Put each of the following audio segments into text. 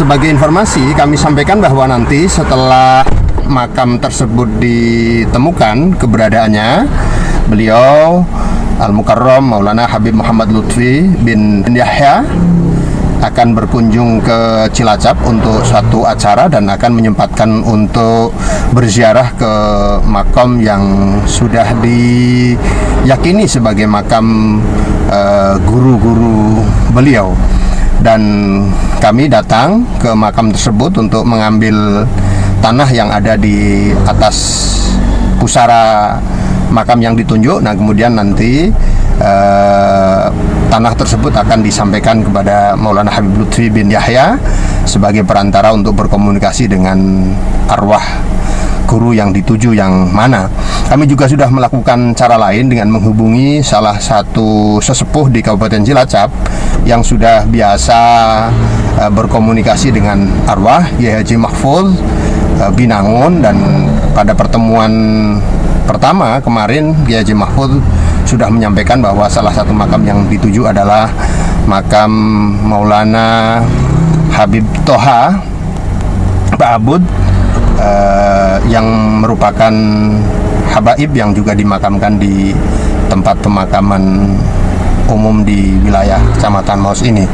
Sebagai informasi, kami sampaikan bahwa nanti setelah makam tersebut ditemukan keberadaannya, beliau Al-Mukarram Maulana Habib Muhammad Lutfi bin Yahya akan berkunjung ke Cilacap untuk suatu acara dan akan menyempatkan untuk berziarah ke makam yang sudah diyakini sebagai makam guru-guru beliau. Dan kami datang ke makam tersebut untuk mengambil tanah yang ada di atas pusara makam yang ditunjuk. Nah, kemudian nanti tanah tersebut akan disampaikan kepada Maulana Habib Lutfi bin Yahya sebagai perantara untuk berkomunikasi dengan arwah guru yang dituju yang mana. Kami juga sudah melakukan cara lain dengan menghubungi salah satu sesepuh di Kabupaten Cilacap yang sudah biasa berkomunikasi dengan arwah, Yai Haji Mahfuz Binangun, dan pada pertemuan pertama kemarin Yai Haji Mahfuz sudah menyampaikan bahwa salah satu makam yang dituju adalah makam Maulana Habib Toha Ba'abud yang merupakan habaib yang juga dimakamkan di tempat pemakaman umum di wilayah Kecamatan Maus ini.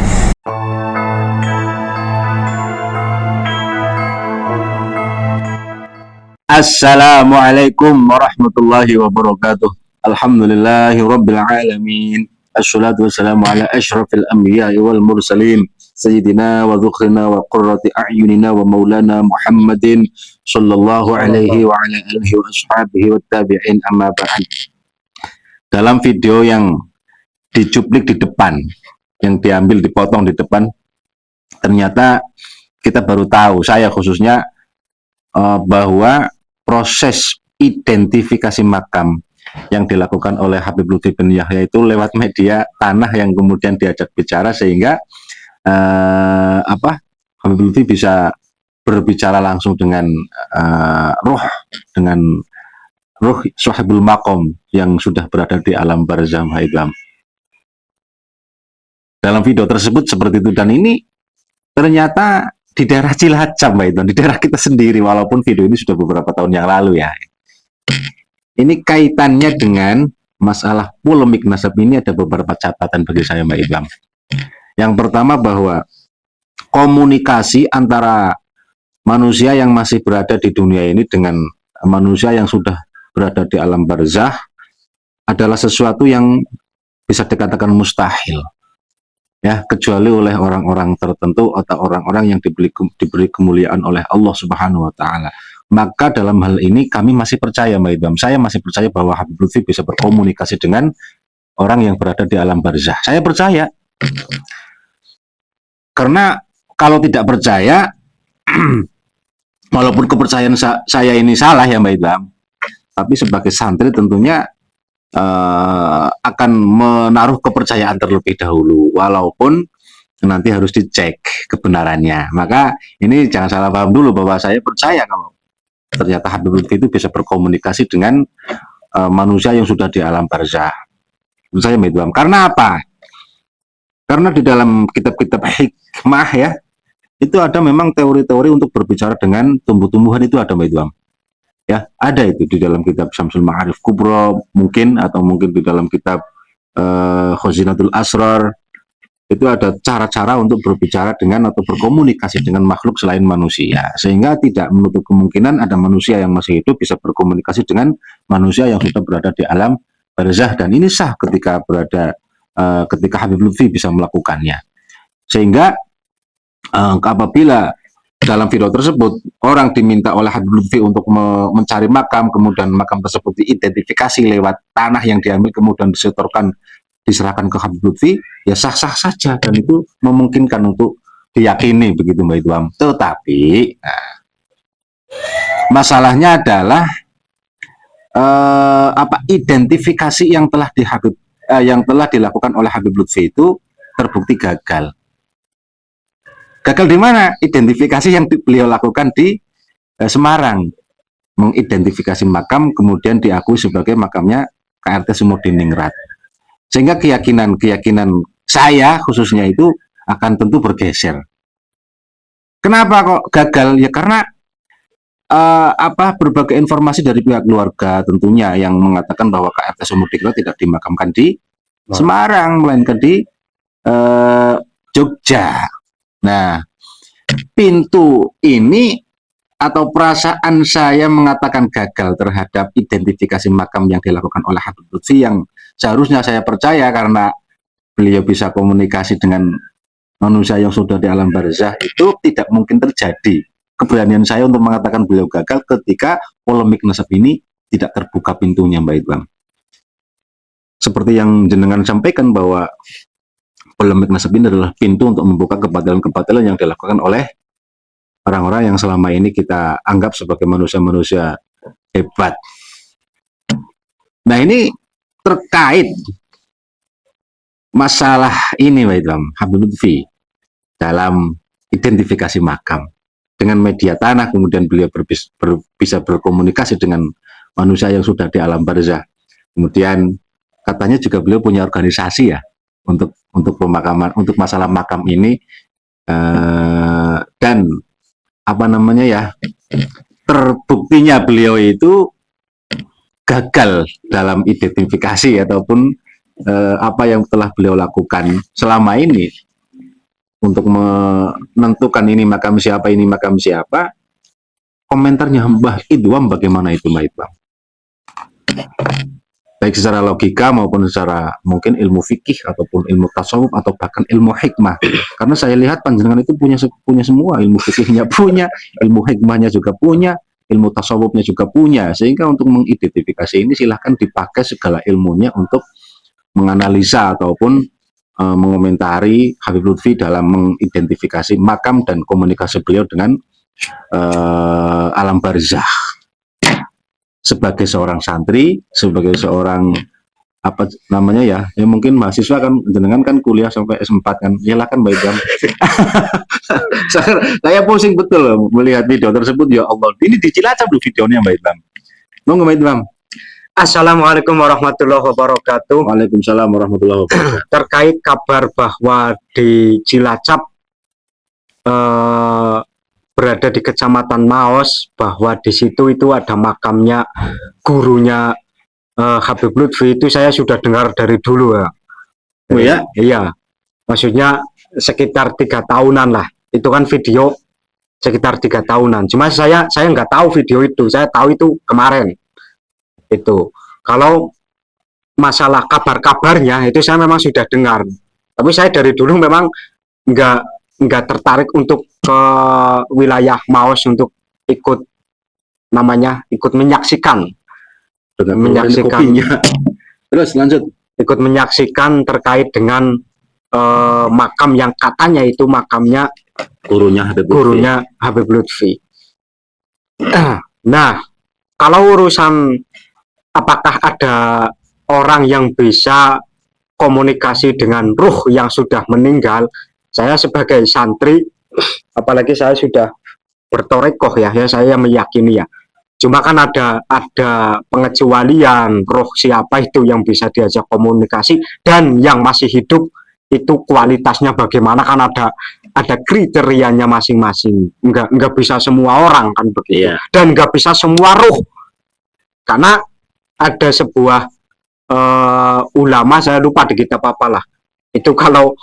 Assalamualaikum warahmatullahi wabarakatuh. Alhamdulillahi rabbil alamin. Assalatu wassalamu ala asyrafil anbiya'i wal mursalin sayyidina wa dhukrina wa qurrati a'yunina wa maulana Muhammadin sallallahu alaihi wa ala alihi wa ashabihi wa tabi'in, amma ba'd. Dalam video yang dicuplik di depan, yang diambil dipotong di depan, ternyata kita baru tahu, saya khususnya, bahwa proses identifikasi makam yang dilakukan oleh Habib Lutfi bin Yahya itu lewat media tanah yang kemudian diajak bicara, sehingga Habib Lutfi bisa berbicara langsung dengan ruh sahibul makom yang sudah berada di alam barzah haidam. Dalam video tersebut seperti itu, dan ini ternyata di daerah Cilacap, Mbak Idon, di daerah kita sendiri, walaupun video ini sudah beberapa tahun yang lalu ya. Ini kaitannya dengan masalah polemik nasab ini, ada beberapa catatan bagi saya, Mbak Idon. Yang pertama, bahwa komunikasi antara manusia yang masih berada di dunia ini dengan manusia yang sudah berada di alam barzah adalah sesuatu yang bisa dikatakan mustahil, ya, kecuali oleh orang-orang tertentu atau orang-orang yang diberi kemuliaan oleh Allah Subhanahu wa Ta'ala. Maka dalam hal ini kami masih percaya, Mbak Idam, saya masih percaya bahwa Habib Lutfi bisa berkomunikasi dengan orang yang berada di alam barzah. Saya percaya, karena kalau tidak percaya, walaupun kepercayaan saya ini salah ya, Mbak Idam, tapi sebagai santri tentunya akan menaruh kepercayaan terlebih dahulu, walaupun nanti harus dicek kebenarannya. Maka ini jangan salah paham dulu bahwa saya percaya kalau ternyata Habib Lutfi itu bisa berkomunikasi dengan manusia yang sudah di alam barzah. Menurut saya, Mbak Idam. Karena apa? Karena di dalam kitab-kitab hikmah ya, itu ada memang teori-teori untuk berbicara dengan tumbuh-tumbuhan, itu ada, Mbak Idam. Ya, ada itu di dalam kitab Syamsul Ma'arif Kubro mungkin, atau mungkin di dalam kitab Khazinatul Asrar. Itu ada cara-cara untuk berbicara dengan atau berkomunikasi dengan makhluk selain manusia, sehingga tidak menutup kemungkinan ada manusia yang masih hidup bisa berkomunikasi dengan manusia yang sudah berada di alam barzah, dan ini sah ketika ketika Habib Lutfi bisa melakukannya. Sehingga apabila dalam video tersebut orang diminta oleh Habib Lutfi untuk mencari makam, kemudian makam tersebut diidentifikasi lewat tanah yang diambil kemudian diserahkan ke Habib Lutfi, ya sah-sah saja, dan itu memungkinkan untuk diyakini, begitu, Mbak Idam. Tetapi masalahnya adalah identifikasi yang telah dilakukan oleh Habib Lutfi itu terbukti gagal. Gagal di mana? Identifikasi yang beliau lakukan di Semarang, mengidentifikasi makam kemudian diakui sebagai makamnya KRT Sumodiningrat. Sehingga keyakinan saya khususnya itu akan tentu bergeser. Kenapa kok gagal? Ya karena berbagai informasi dari pihak keluarga tentunya yang mengatakan bahwa KRT Sumudikro tidak dimakamkan di Semarang, melainkan di Jogja. Nah, pintu ini atau perasaan saya mengatakan gagal terhadap identifikasi makam yang dilakukan oleh Habib Lutfi yang seharusnya saya percaya karena beliau bisa komunikasi dengan manusia yang sudah di alam barzah, itu tidak mungkin terjadi. Keberanian saya untuk mengatakan beliau gagal ketika polemik nasab ini tidak terbuka pintunya, Mbak Idwam. Seperti yang jenengan sampaikan bahwa polemik nasab ini adalah pintu untuk membuka kebatilan-kebatilan yang dilakukan oleh orang-orang yang selama ini kita anggap sebagai manusia-manusia hebat. Nah, ini terkait masalah ini, Mbak Idwam, Habib Lutfi dalam identifikasi makam. Dengan media tanah, kemudian beliau bisa berkomunikasi dengan manusia yang sudah di alam barzah. Kemudian katanya juga beliau punya organisasi ya untuk pemakaman, untuk masalah makam ini, dan apa namanya ya, terbuktinya beliau itu gagal dalam identifikasi ataupun apa yang telah beliau lakukan selama ini untuk menentukan ini makam siapa. Komentarnya Mbah Idwam bagaimana itu, Mbah Idwam? Baik secara logika maupun secara mungkin ilmu fikih ataupun ilmu tasawuf atau bahkan ilmu hikmah. Karena saya lihat panjenengan itu punya semua, ilmu fikihnya punya, ilmu hikmahnya juga punya, ilmu tasawufnya juga punya. Sehingga untuk mengidentifikasi ini silahkan dipakai segala ilmunya untuk menganalisa ataupun mengomentari Habib Lutfi dalam mengidentifikasi makam dan komunikasi beliau dengan alam barzah. Sebagai seorang santri, sebagai seorang apa namanya ya mungkin mahasiswa kan, jenengan kan kuliah sampai S4 kan, iyalah kan Mbak Idwam. Saya pusing betul loh melihat video tersebut, ya Allah, ini di Cilacap loh videonya Mbak Idwam. Mbak Idwam. Assalamualaikum warahmatullahi wabarakatuh. Waalaikumsalam warahmatullahi wabarakatuh. Terkait kabar bahwa di Cilacap berada di Kecamatan Maos, bahwa di situ itu ada makamnya gurunya Habib Lutfi, itu saya sudah dengar dari dulu ya. Oh ya? Iya, maksudnya sekitar 3 tahunan lah. Itu kan video sekitar 3 tahunan. Cuma saya nggak tahu video itu. Saya tahu itu kemarin. Itu kalau masalah kabar-kabarnya itu saya memang sudah dengar, tapi saya dari dulu memang nggak tertarik untuk ke wilayah Maos untuk ikut menyaksikan terus lanjut ikut menyaksikan terkait dengan makam yang katanya itu makamnya gurunya Habib Lutfi. Nah, kalau urusan apakah ada orang yang bisa komunikasi dengan ruh yang sudah meninggal, saya sebagai santri, apalagi saya sudah bertorekoh ya saya meyakini ya. Cuma kan ada pengecualian roh siapa itu yang bisa diajak komunikasi dan yang masih hidup itu kualitasnya bagaimana, kan ada kriterianya masing-masing. Enggak bisa semua orang kan begitu. Yeah. Dan enggak bisa semua ruh. Karena ada sebuah ulama, saya lupa di kitab apalah, itu kalau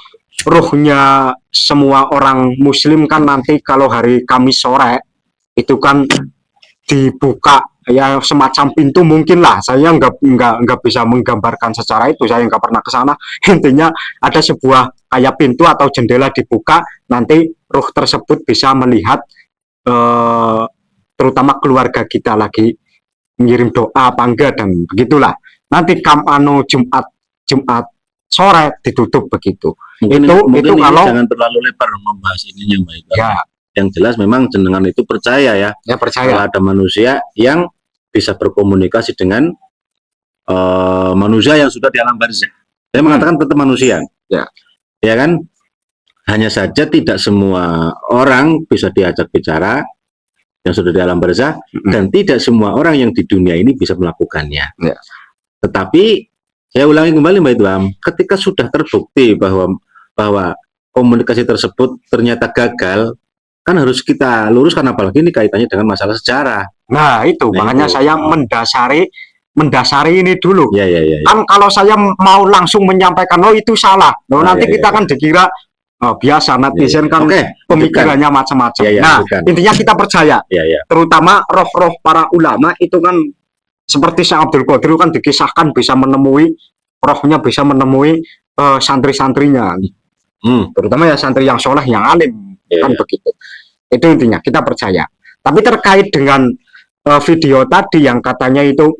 ruhnya semua orang muslim kan nanti kalau hari Kamis sore itu kan dibuka ya semacam pintu mungkin lah. Saya nggak bisa menggambarkan secara itu, saya nggak pernah ke sana. Intinya ada sebuah kayak pintu atau jendela dibuka, nanti ruh tersebut bisa melihat terutama keluarga kita lagi ngirim doa apa enggak, dan begitulah. Nanti Jumat sore ditutup begitu. Mungkin itu kalau jangan terlalu lebar membahas ininya, Mbak. Ya. Yang jelas memang jenengan itu percaya ya. Ya percaya. Kalau ada manusia yang bisa berkomunikasi dengan manusia yang sudah di alam barzah. Saya mengatakan tetap manusia. Ya. Ya kan? Hanya saja tidak semua orang bisa diajak bicara yang sudah di alam barzah, dan tidak semua orang yang di dunia ini bisa melakukannya. Ya. Tetapi saya ulangi kembali Mbak Idwam, ketika sudah terbukti bahwa komunikasi tersebut ternyata gagal, kan harus kita luruskan, apalagi ini kaitannya dengan masalah sejarah. Nah, itu Nah, makanya itu. saya mendasari ini dulu. Ya, ya, ya, ya. Kan kalau saya mau langsung menyampaikan oh itu salah, nanti ya, kita ya. kan dikira biasa netizen kan Oke, pemikirannya macam-macam. Ya, ya, nah, lanjutkan. intinya kita percaya, Ya, ya. terutama roh-roh para ulama itu kan seperti Syekh Abdul Qadir kan dikisahkan bisa menemui rohnya, bisa menemui santri-santrinya, terutama ya santri yang soleh, yang alim, kan begitu. Itu intinya kita percaya. Tapi terkait dengan video tadi yang katanya itu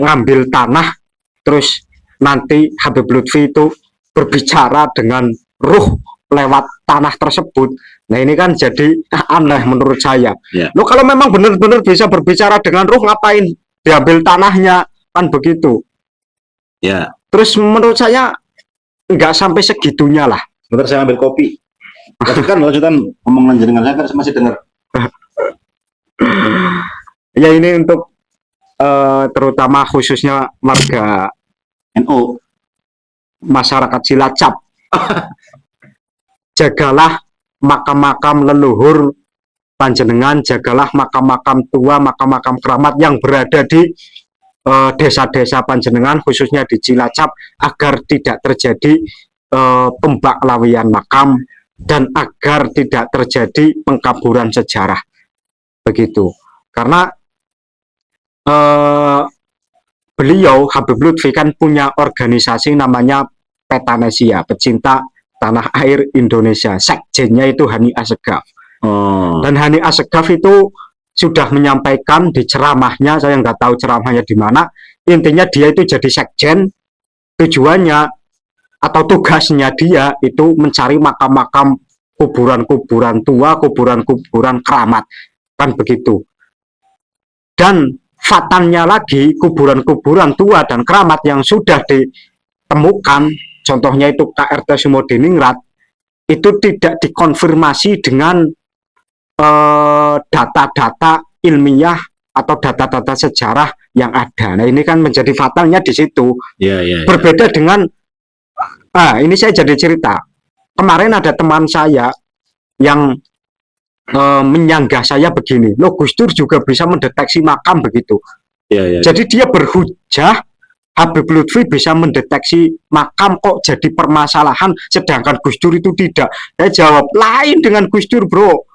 ngambil tanah, terus nanti Habib Lutfi itu berbicara dengan ruh lewat tanah tersebut. Nah ini kan jadi aneh menurut saya. Loh kalau memang benar-benar bisa berbicara dengan ruh, ngapain diambil tanahnya, kan begitu. Ya. Terus menurut saya nggak sampai segitunya lah. Sebentar saya ambil kopi. Lanjutkan omongan jenengan, saya kan masih dengar. Ya ini untuk terutama khususnya warga NU, masyarakat Cilacap. Jagalah makam-makam leluhur panjenengan, jagalah makam-makam tua, makam-makam keramat yang berada di desa-desa panjenengan, khususnya di Cilacap, agar tidak terjadi pembaklawian makam dan agar tidak terjadi pengkaburan sejarah. Begitu. Karena beliau Habib Lutfi kan punya organisasi namanya Petanesia, Pecinta Tanah Air Indonesia. Sekjennya itu Hani Assegaf. Dan Hani Assegaf itu sudah menyampaikan di ceramahnya, saya nggak tahu ceramahnya di mana, intinya dia itu jadi sekjen, tujuannya atau tugasnya dia itu mencari makam-makam, kuburan-kuburan tua, kuburan-kuburan keramat, kan begitu. Dan fatannya lagi, kuburan-kuburan tua dan keramat yang sudah ditemukan, contohnya itu KRT Sumodiningrat, itu tidak dikonfirmasi dengan data-data ilmiah atau data-data sejarah yang ada. Nah ini kan menjadi fatalnya di situ. Berbeda dengan, ini saya jadi cerita. Kemarin ada teman saya yang menyanggah saya begini, loh Gus Dur juga bisa mendeteksi makam begitu. Jadi dia berhujah Habib Lutfi bisa mendeteksi makam kok jadi permasalahan, sedangkan Gus Dur itu tidak. Saya jawab, lain dengan Gus Dur bro.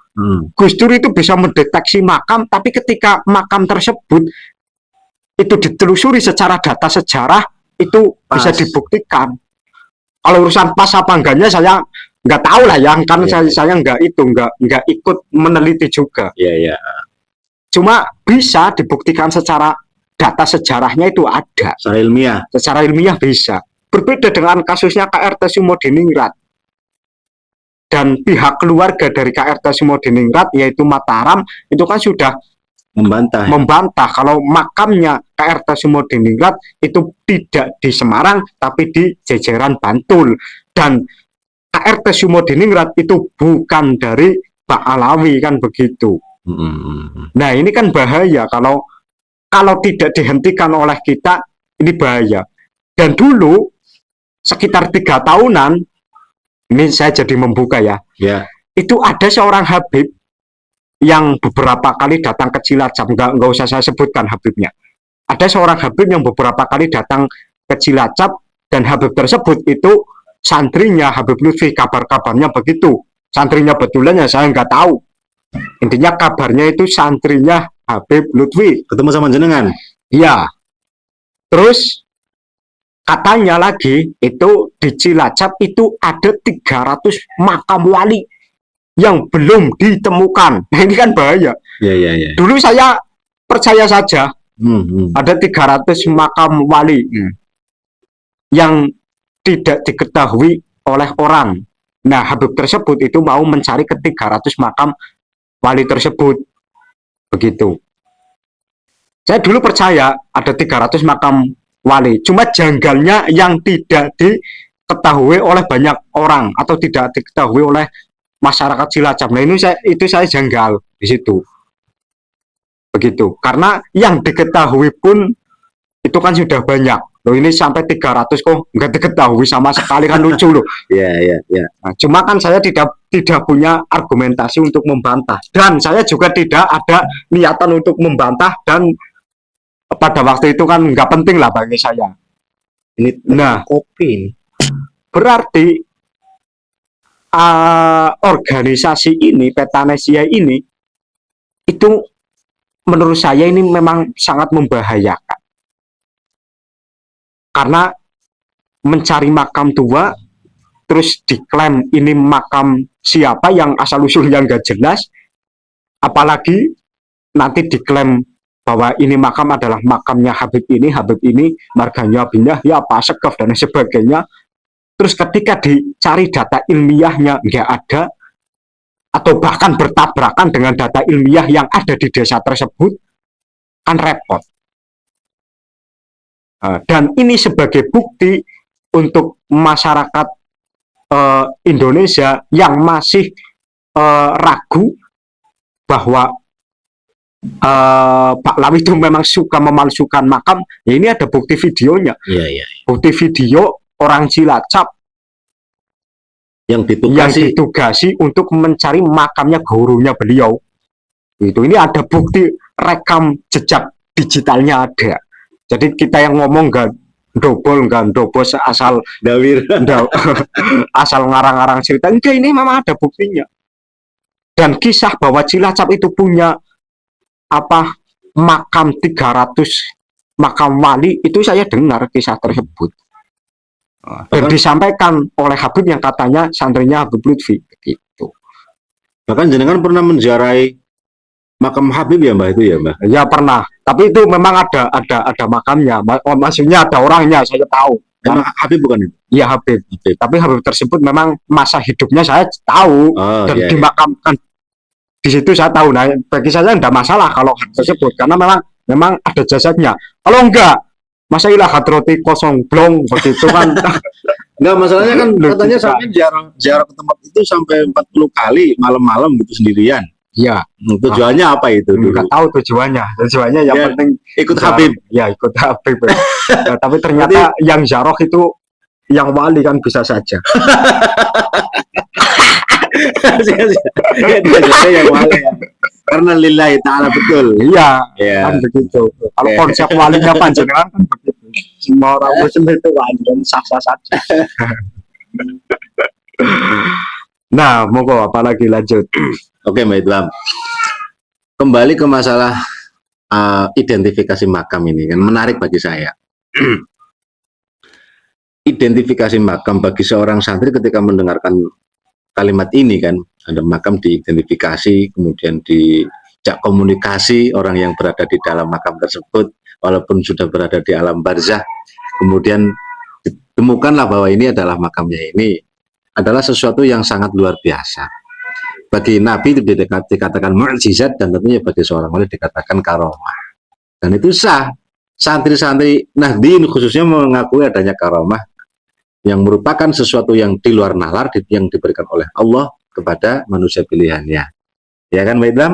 Gus Dur itu bisa mendeteksi makam, tapi ketika makam tersebut itu ditelusuri secara data sejarah, itu bisa dibuktikan. Kalau urusan pas apa enggaknya saya nggak tahu lah ya, kan saya nggak ikut meneliti juga. Cuma bisa dibuktikan secara data sejarahnya itu ada. Secara ilmiah bisa. Berbeda dengan kasusnya KRT Sumodiningrat. Dan pihak keluarga dari KRT Sumodiningrat yaitu Mataram itu kan sudah membantah kalau makamnya KRT Sumodiningrat itu tidak di Semarang tapi di Jejeran Bantul, dan KRT Sumodiningrat itu bukan dari Pak Alawi, kan begitu. Nah ini kan bahaya kalau tidak dihentikan oleh kita, ini bahaya. Dan dulu sekitar 3 tahunan, ini saya jadi membuka ya, itu ada seorang Habib yang beberapa kali datang ke Cilacap, nggak usah saya sebutkan Habibnya. Ada seorang Habib yang beberapa kali datang ke Cilacap, dan Habib tersebut itu santrinya Habib Lutfi, kabar-kabarnya begitu. Santrinya betulnya saya nggak tahu. Intinya kabarnya itu santrinya Habib Lutfi. Ketemu sama jenengan? Iya. Terus katanya lagi itu di Cilacap itu ada 300 makam wali yang belum ditemukan. Nah, ini kan bahaya. Dulu saya percaya saja ada 300 makam wali yang tidak diketahui oleh orang. Nah, Habib tersebut itu mau mencari ke 300 makam wali tersebut. Begitu. Saya dulu percaya ada 300 makam wali. Cuma janggalnya yang tidak diketahui oleh banyak orang atau tidak diketahui oleh masyarakat Cilacap. Nah, itu saya janggal di situ. Begitu. Karena yang diketahui pun itu kan sudah banyak. Loh ini sampai 300 kok nggak diketahui sama sekali, kan lucu loh. Ya, ya, ya. Nah, cuma kan saya tidak punya argumentasi untuk membantah, dan saya juga tidak ada niatan untuk membantah, dan pada waktu itu kan nggak penting lah bagi saya. Ini Nah, kopi. berarti organisasi ini, Petanesia ini, itu menurut saya ini memang sangat membahayakan. Karena mencari makam tua, terus diklaim ini makam siapa yang asal-usulnya nggak jelas, apalagi nanti diklaim bahwa ini makam adalah makamnya Habib ini, marganya Abinah, ya Pak Sekef, dan sebagainya. Terus ketika dicari data ilmiahnya nggak ada, atau bahkan bertabrakan dengan data ilmiah yang ada di desa tersebut, kan repot. Dan ini sebagai bukti untuk masyarakat Indonesia yang masih ragu bahwa Pak Lawi itu memang suka memalsukan makam. Ya, ini ada bukti videonya. Iya, iya. Bukti video orang Cilacap Yang yang ditugasi. ditugasi untuk mencari makamnya gurunya beliau. Ini ada bukti rekam jejak digitalnya ada. Jadi kita yang ngomong nggak dobol asal Dawir. asal ngarang-ngarang cerita. Enggak, ini memang ada buktinya. Dan kisah bahwa Cilacap itu punya makam 300 makam wali, itu saya dengar kisah tersebut. Dan disampaikan oleh Habib yang katanya santrinya Habib Lutfi gitu. Bahkan jenengan pernah menziarahi makam Habib ya Mbak, itu ya Mbak? Ya pernah, tapi itu memang ada makamnya. Maksudnya ada orangnya, saya tahu. Emang Habib bukan itu? Iya Habib. Tapi Habib tersebut memang masa hidupnya saya tahu, dan iya, dimakamkan di situ saya tahu. Nah, bagi saya tidak masalah kalau tersebut, karena memang ada jasadnya. Kalau enggak, masa ilah hadrati kosong blong begitu kan. Enggak, masalahnya kan katanya sampai ziarah ke tempat itu sampai 40 kali malam-malam gitu sendirian. Iya. Tujuannya apa itu dulu? Enggak tahu tujuannya. Tujuannya yang Ya, penting ikut ziarah. Habib. Ya, ikut Habib. Nah, tapi ternyata yang ziarah itu yang wali kan bisa saja. Dia yang wali ya. Karena lillahi ta'ala betul. Iya, Iya. kan begitu. Kalau Iya. konsep walinya panjenengan kan begitu. Semua orang muslim itu wali dan sah-sah saja. Nah, monggo apalagi lanjut. Oke Mbak Idlam. Kembali ke masalah identifikasi makam ini kan menarik bagi saya. Identifikasi makam bagi seorang santri ketika mendengarkan kalimat ini kan, ada makam diidentifikasi, kemudian dijak komunikasi orang yang berada di dalam makam tersebut, walaupun sudah berada di alam barzah, kemudian ditemukanlah bahwa ini adalah makamnya, ini adalah sesuatu yang sangat luar biasa. Bagi Nabi itu dikatakan mukjizat, dan tentunya bagi seorang wali dikatakan karomah. Dan itu sah. Santri-santri Nahdien khususnya mengakui adanya karomah yang merupakan sesuatu yang di luar nalar yang diberikan oleh Allah kepada manusia pilihannya. Ya kan Mbak Idlam?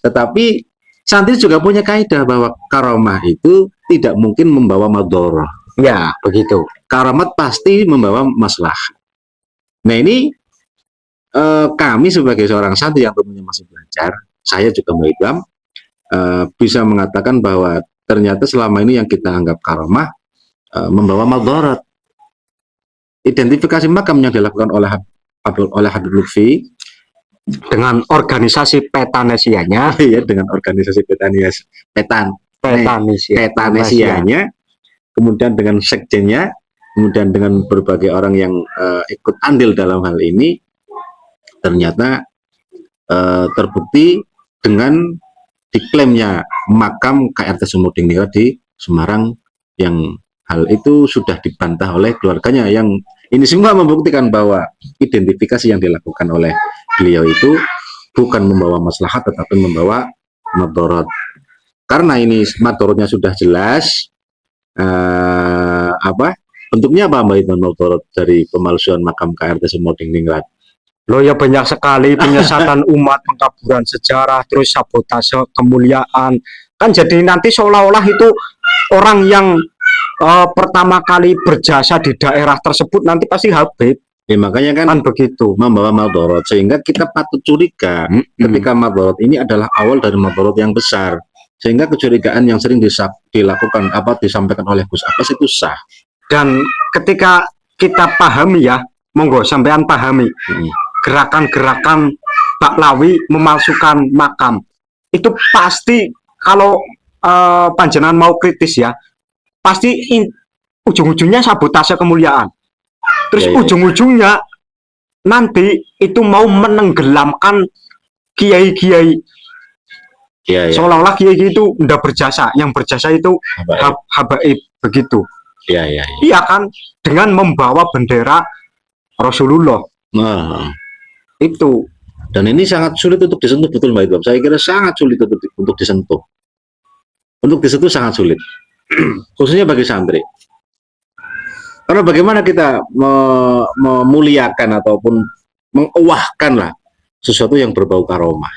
Tetapi santri juga punya kaidah bahwa karomah itu tidak mungkin membawa madharah. Ya, begitu. Karamat pasti membawa maslahat. Nah ini kami sebagai seorang santri yang tentunya masih belajar, saya juga Mbak Idlam, bisa mengatakan bahwa ternyata selama ini yang kita anggap karomah membawa madharat. Identifikasi makam yang dilakukan oleh Habib Lutfi Dengan organisasi Petanesianya, ya, dengan organisasi Petanesianya, kemudian dengan sekjennya, kemudian dengan berbagai orang yang ikut andil dalam hal ini, ternyata terbukti dengan diklaimnya makam KRT Sumodingingrat di Semarang, yang hal itu sudah dibantah oleh keluarganya. Yang ini semua membuktikan bahwa identifikasi yang dilakukan oleh beliau itu bukan membawa maslahat tetapi membawa madharat. Karena ini madharatnya sudah jelas, bentuknya apa Mbak Idlam madharat dari pemalsuan makam KRT Sumodingingrat? loh ya banyak sekali penyesatan umat, pengkaburan sejarah, terus sabotase kemuliaan. Kan jadi nanti seolah-olah itu orang yang pertama kali berjasa di daerah tersebut nanti pasti Habib, Ya, makanya kan kan begitu. membawa madorot, sehingga kita patut curiga ketika madorot ini adalah awal dari madorot yang besar, sehingga kecurigaan yang sering dilakukan disampaikan oleh Gus Abbas itu sah. Dan ketika kita pahami ya, monggo sampean pahami gerakan-gerakan Baklawi memalsukan makam itu pasti kalau panjenengan mau kritis ya, pasti ujung-ujungnya sabotase kemuliaan. Terus Ya, ya. ujung-ujungnya nanti itu mau menenggelamkan kiai-kiai, Ya, ya. seolah-olah kiai itu udah berjasa, yang berjasa itu Habaib. habaib begitu. Ya, ya, ya. Iya kan, dengan membawa bendera Rasulullah Nah, itu. dan ini sangat sulit untuk disentuh, betul Mbak Idwam. Saya kira sangat sulit untuk disentuh. Untuk disentuh sangat sulit, khususnya bagi santri. Karena bagaimana kita memuliakan ataupun mengewahkan lah sesuatu yang berbau karomah.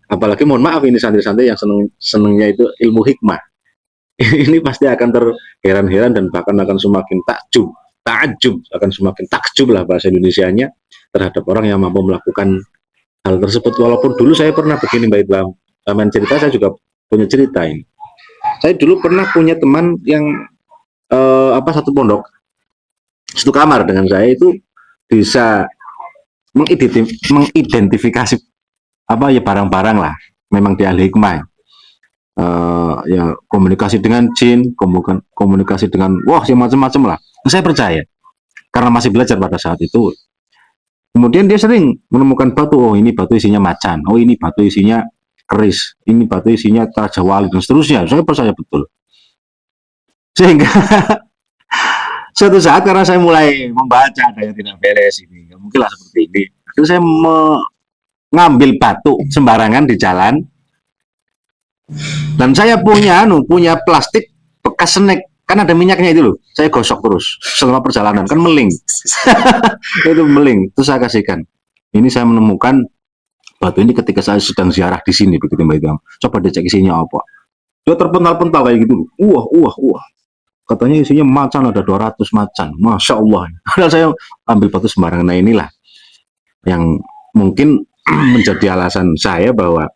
Apalagi mohon maaf ini santri-santri yang senengnya itu ilmu hikmah. Ini pasti akan terheran-heran dan bahkan akan semakin takjub, akan semakin takjub lah bahasa Indonesianya terhadap orang yang mampu melakukan hal tersebut. Walaupun dulu saya pernah begini Mbak Idwam, main cerita saya juga punya cerita ini. Saya dulu pernah punya teman yang satu pondok, satu kamar dengan saya, itu bisa mengidentifikasi barang-barang lah, memang di ahli hikmah. Ya komunikasi dengan jin, komunikasi dengan macam-macam lah. Saya percaya karena masih belajar pada saat itu. Kemudian dia sering menemukan batu, oh ini batu isinya macan, oh ini batu isinya keris, ini batu isinya Raja Wali dan seterusnya. Saya percaya betul. Sehingga suatu saat karena saya mulai membaca ada yang tidak beres ini, mungkinlah seperti ini. Terus saya mengambil batu sembarangan di jalan. Dan saya punya plastik bekas snack, kan ada minyaknya itu loh. Saya gosok terus selama perjalanan, kan meling. Itu meling. Terus saya kasihkan. Ini saya menemukan batu ini ketika saya sedang ziarah di sini, begitu Mbak Idam. Coba dicek isinya apa. Dia terpental-pental kayak gitu. Wah. Katanya isinya macan, ada 200 macan. Masya Allah. Padahal saya ambil batu sembarangan. Nah inilah yang mungkin menjadi alasan saya bahwa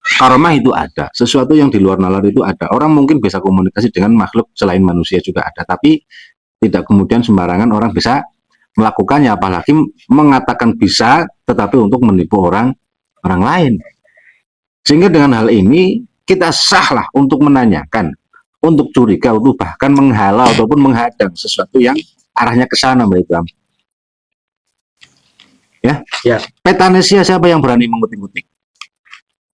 karomah itu ada, sesuatu yang di luar nalar itu ada. Orang mungkin bisa komunikasi dengan makhluk selain manusia juga ada, tapi tidak kemudian sembarangan orang bisa melakukannya, apalagi mengatakan bisa, tetapi untuk menipu orang lain. Sehingga dengan hal ini kita sahlah untuk menanyakan, untuk curiga, untuk bahkan menghalau ataupun menghadang sesuatu yang arahnya ke sana, Mbak Idam. Ya. Petanesia siapa yang berani mengutik-utik?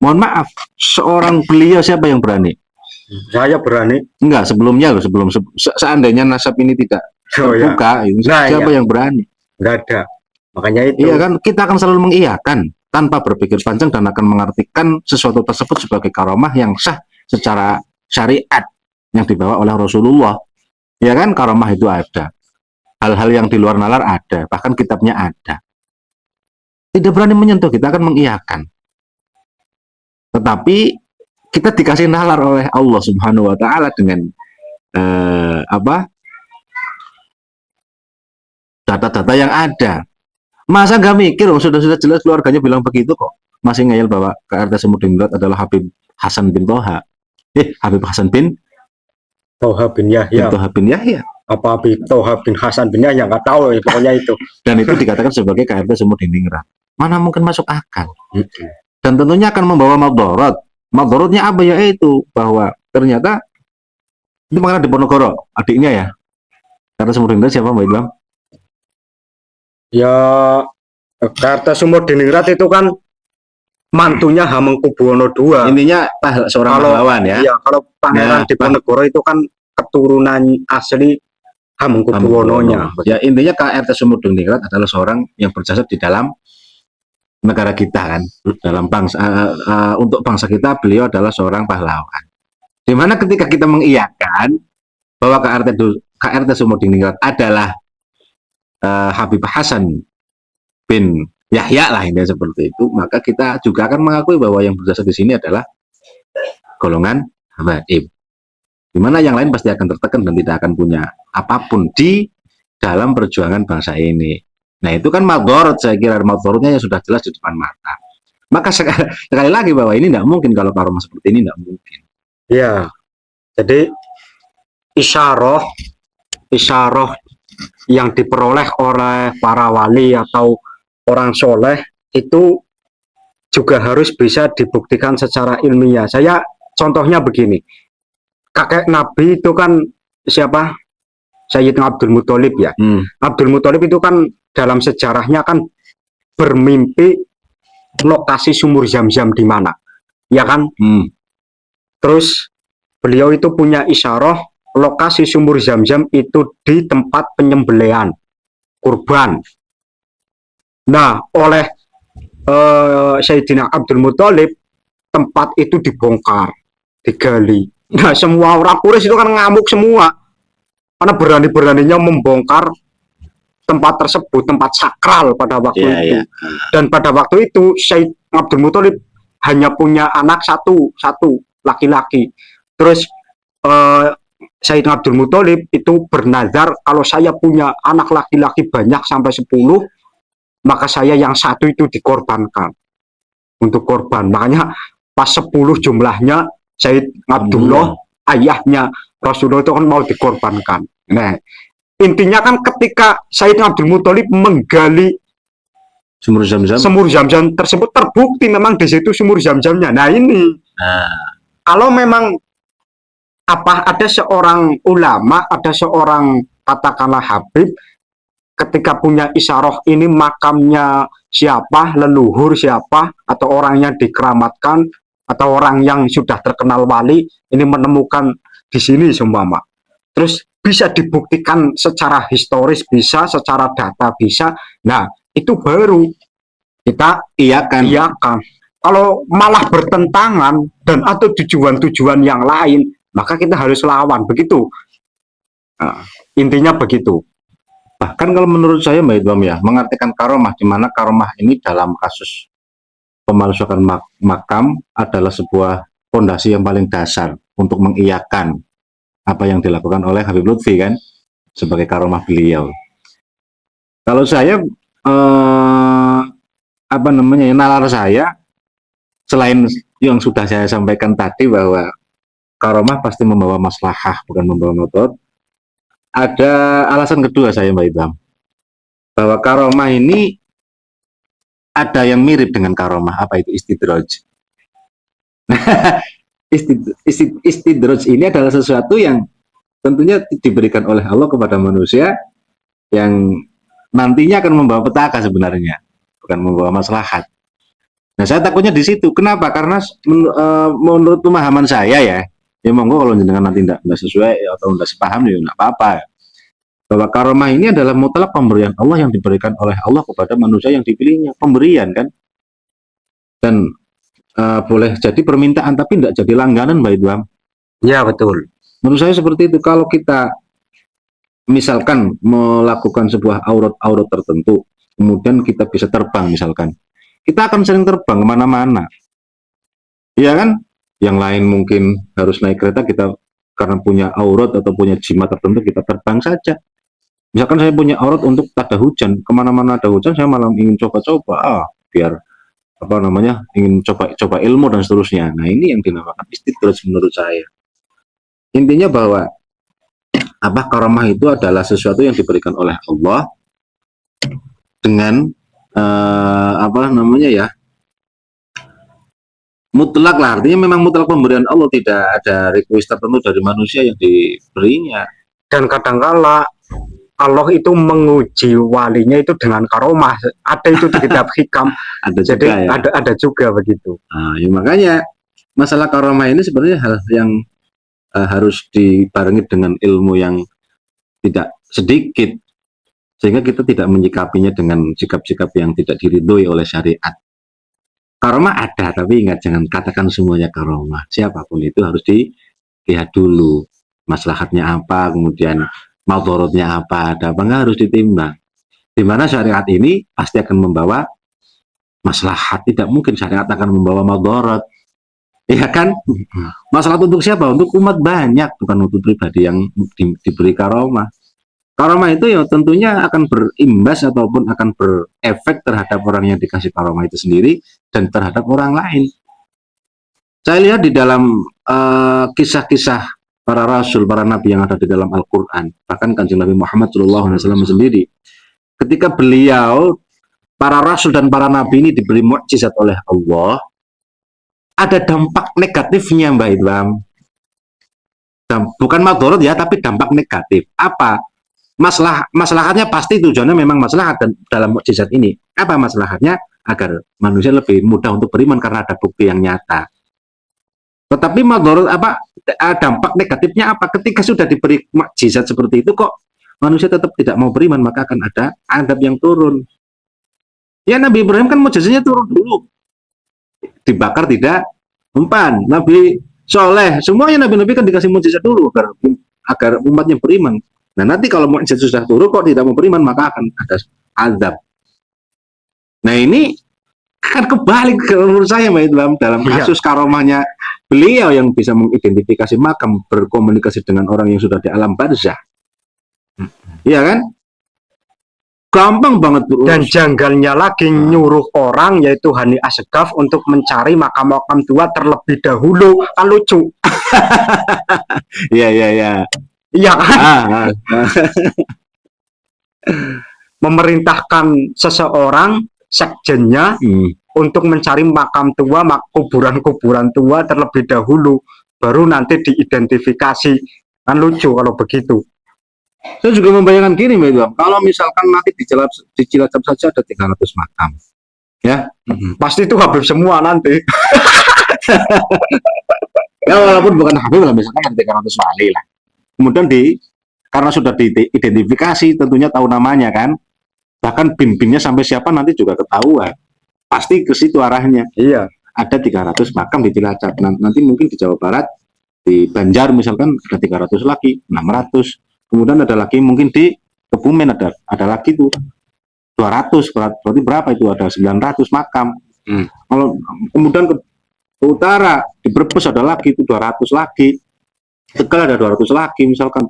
Mohon maaf, seorang beliau siapa yang berani? Saya berani. Enggak, sebelumnya loh, seandainya nasab ini tidak terbuka, siapa yang berani? Enggak ada. Makanya itu. Iya kan, kita akan selalu mengiyakan tanpa berpikir panjang dan akan mengartikan sesuatu tersebut sebagai karomah yang sah secara syariat yang dibawa oleh Rasulullah. Ya kan, karomah itu ada. Hal-hal yang di luar nalar ada, bahkan kitabnya ada. Tidak berani menyentuh, kita akan mengiyakan. Tetapi kita dikasih nalar oleh Allah Subhanahu wa taala dengan data-data yang ada. Masa nggak mikir, sudah jelas keluarganya bilang begitu kok. Masih ngeyel bahwa KRT Sumudingrat adalah Habib Hasan bin Toha. Habib Hasan bin Toha bin Yahya. Apa Habib Toha bin Hasan bin Yahya, nggak tahu ya, pokoknya itu. Dan itu dikatakan sebagai KRT Sumudingrat. Mana mungkin masuk akal? Dan tentunya akan membawa madorot. Madorotnya apa? Yaitu bahwa ternyata itu makanya di Ponorogo adiknya ya. Karena Sumudingrat siapa Mbak Idam? Ya, Karta Sumudingrat itu kan mantunya Hamengkubuwono II. Intinya seorang pahlawan ya. Iya, kalau Pangeran Diponegoro itu kan keturunan asli Hamengkubuwono-nya. Ya, intinya KRT Sumudingrat adalah seorang yang berjasa di dalam negara kita kan, dalam bangsa untuk bangsa kita, beliau adalah seorang pahlawan. Dimana ketika kita mengiyakan bahwa KRT Sumudingrat adalah Habib Hasan bin Yahya lah, ini seperti itu, maka kita juga akan mengakui bahwa yang berjasa di sini adalah golongan habaib. Dimana yang lain pasti akan tertekan dan tidak akan punya apapun di dalam perjuangan bangsa ini. Nah itu kan madorot, saya kira madorotnya yang sudah jelas di depan mata. Maka sekali lagi bahwa ini tidak mungkin kalau karomah seperti ini, tidak mungkin. Ya, jadi isyarah isyarah yang diperoleh oleh para wali atau orang soleh itu juga harus bisa dibuktikan secara ilmiah. Saya contohnya begini, kakek Nabi itu kan siapa? Sayyidina Abdul Muthalib ya. Abdul Muthalib itu kan dalam sejarahnya kan bermimpi lokasi sumur Zam-Zam di mana, ya kan? Terus beliau itu punya isyarah lokasi sumur Zam-Zam itu di tempat penyembelihan kurban. Nah, oleh Sayyidina Abdul Muthalib tempat itu dibongkar, digali. Nah, semua orang Quraisy itu kan ngamuk semua karena berani-beraninya membongkar tempat tersebut, tempat sakral pada waktu itu. Dan pada waktu itu Syed Abdul Muthalib hanya punya anak satu laki-laki. Terus Syed Abdul Muthalib itu bernazar, kalau saya punya anak laki-laki banyak sampai 10, maka saya yang satu itu dikorbankan untuk korban. Makanya pas 10 jumlahnya Syed Abdullah, ayahnya Rasulullah itu kan mau dikorbankan. Nah, intinya kan ketika Sayyidina Abdul Muthalib menggali sumur Zam-Zam tersebut, terbukti memang di situ sumur Zam-Zamnya. Nah ini, kalau memang ada seorang ulama, ada seorang katakanlah Habib, ketika punya isyarah ini makamnya siapa, leluhur siapa, atau orang yang dikeramatkan, atau orang yang sudah terkenal wali, ini menemukan di sini seumpama. Terus bisa dibuktikan secara historis, bisa secara data, bisa. Nah, itu baru kita iyakan. Kalau malah bertentangan dan atau tujuan-tujuan yang lain, maka kita harus lawan, begitu. Nah, intinya begitu. Bahkan kalau menurut saya Mbak Idham ya, mengartikan karomah, di mana karomah ini dalam kasus pemalsuan makam adalah sebuah fondasi yang paling dasar untuk mengiyakan apa yang dilakukan oleh Habib Lutfi kan, sebagai karomah beliau. Kalau saya nalar saya, selain yang sudah saya sampaikan tadi bahwa karomah pasti membawa maslahah bukan membawa mudarat, ada alasan kedua saya Mbak Idham, bahwa karomah ini ada yang mirip dengan karomah. Apa itu istidraj? Istidraj ini adalah sesuatu yang tentunya diberikan oleh Allah kepada manusia yang nantinya akan membawa petaka sebenarnya, bukan membawa maslahat. Nah, saya takutnya di situ. Kenapa? Karena menurut pemahaman saya ya monggo kalau jenengan nanti tidak sesuai atau tidak sepaham ya tidak apa-apa. Bahwa karomah ini adalah mutlak pemberian Allah yang diberikan oleh Allah kepada manusia yang dipilihnya, pemberian kan. Dan boleh jadi permintaan tapi tidak jadi langganan Mbak Idham. Ya betul. Menurut saya seperti itu. Kalau kita misalkan melakukan sebuah aurat tertentu, kemudian kita bisa terbang misalkan, kita akan sering terbang kemana-mana, iya kan? Yang lain mungkin harus naik kereta, kita karena punya aurat atau punya jimat tertentu kita terbang saja. Misalkan saya punya aurat untuk ada hujan, kemana-mana ada hujan saya malah ingin coba-coba, biar ingin coba ilmu dan seterusnya. Nah ini yang dinamakan istidraj menurut saya. Intinya bahwa karomah itu adalah sesuatu yang diberikan oleh Allah dengan mutlak lah, artinya memang mutlak pemberian Allah, tidak ada request tertentu dari manusia yang diberinya. Dan kadangkala Allah itu menguji walinya itu dengan karomah, ada itu di kitab hikam. Jadi juga, ya? ada juga begitu. Nah, ya makanya masalah karomah ini sebenarnya hal yang harus dibarengi dengan ilmu yang tidak sedikit, sehingga kita tidak menyikapinya dengan sikap-sikap yang tidak diridhoi oleh syariat. Karomah ada, tapi ingat jangan katakan semuanya karomah. Siapapun itu harus dilihat dulu maslahatnya apa, kemudian madharatnya apa, ada apa nggak harus ditimbang. Di mana syariat ini pasti akan membawa maslahat, tidak mungkin syariat akan membawa madharat. Ya kan? Masalah untuk siapa? Untuk umat banyak, bukan untuk pribadi yang diberi karomah. Karomah itu ya tentunya akan berimbas ataupun akan berefek terhadap orang yang dikasih karomah itu sendiri dan terhadap orang lain. Saya lihat di dalam kisah-kisah para rasul, para nabi yang ada di dalam Al-Quran, bahkan Kanjeng Nabi Muhammad SAW sendiri, ketika beliau, para rasul dan para nabi ini diberi mukjizat oleh Allah, ada dampak negatifnya, Mbak Idham. Bukan madorot ya, tapi dampak negatif. Apa? Maslahatnya pasti tujuannya memang maslahat dalam mukjizat ini. Apa maslahatnya? Agar manusia lebih mudah untuk beriman karena ada bukti yang nyata. Tetapi madorot apa? Dampak negatifnya apa? Ketika sudah diberi mukjizat seperti itu kok manusia tetap tidak mau beriman, maka akan ada azab yang turun. Ya Nabi Ibrahim kan mukjizatnya turun dulu. Dibakar tidak mempan. Nabi Soleh, semuanya nabi-nabi kan dikasih mukjizat dulu agar umatnya beriman. Nah nanti kalau mukjizat sudah turun kok tidak mau beriman, maka akan ada azab. Nah ini akan kebalik menurut saya Mbak Idham, dalam kasus karomahnya beliau yang bisa mengidentifikasi makam, berkomunikasi dengan orang yang sudah di alam barzah. Iya kan? Gampang banget bro. Dan janggalnya lagi nyuruh orang yaitu Hani Asgaf untuk mencari makam-makam tua terlebih dahulu. Kan lucu. Iya. Iya kan? Memerintahkan seseorang, sekjennya, untuk mencari makam tua, kuburan-kuburan tua terlebih dahulu. Baru nanti diidentifikasi. Kan lucu kalau begitu. Saya juga membayangkan gini Mbak Idham, kalau misalkan nanti di Cilacap saja ada 300 makam, ya pasti itu habis semua nanti. Ya walaupun bukan habib lah, misalkan ada 300 wali lah. Kemudian karena sudah diidentifikasi, tentunya tahu namanya kan, bahkan bin-binnya sampai siapa nanti juga ketahuan. Pasti ke situ arahnya. Iya. Ada 300 makam di Cilacap. Nanti mungkin di Jawa Barat, di Banjar misalkan ada 300 lagi, 600. Kemudian ada lagi mungkin di Kebumen ada lagi tuh 200, berarti berapa itu, ada 900 makam. Kalau kemudian ke utara di Brebes ada lagi itu 200 lagi, Tegal ada 200 lagi misalkan.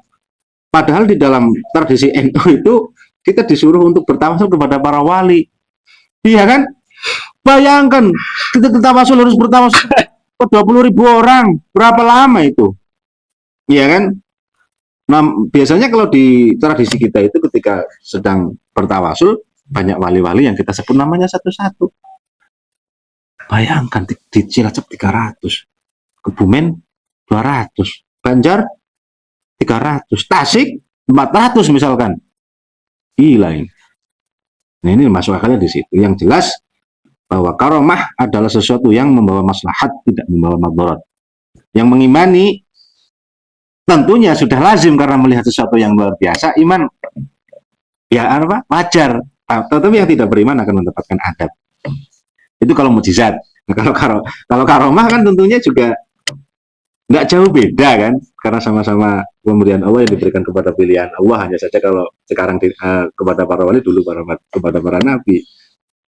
Padahal di dalam tradisi NU itu kita disuruh untuk bertawasul kepada para wali. Iya kan? Bayangkan kita tawasul harus bertawasul ke 20.000 orang, berapa lama itu? Iya kan? Nah, biasanya kalau di tradisi kita itu ketika sedang bertawasul, banyak wali-wali yang kita sebut namanya satu-satu. Bayangkan di Cilacap 300, Kebumen 200, Banjar 300, Tasik 400 misalkan. Gila ini. Nah ini masuk akalnya di situ. Yang jelas bahwa karomah adalah sesuatu yang membawa maslahat, tidak membawa madarat. Yang mengimani tentunya sudah lazim karena melihat sesuatu yang luar biasa, iman ya apa wajar. Tetapi yang tidak beriman akan mendapatkan adab. Itu kalau mukjizat. Nah, kalau karomah kan tentunya juga nggak jauh beda kan, karena sama-sama pemberian Allah yang diberikan kepada pilihan Allah. Hanya saja kalau sekarang kepada para wali, dulu kepada para nabi.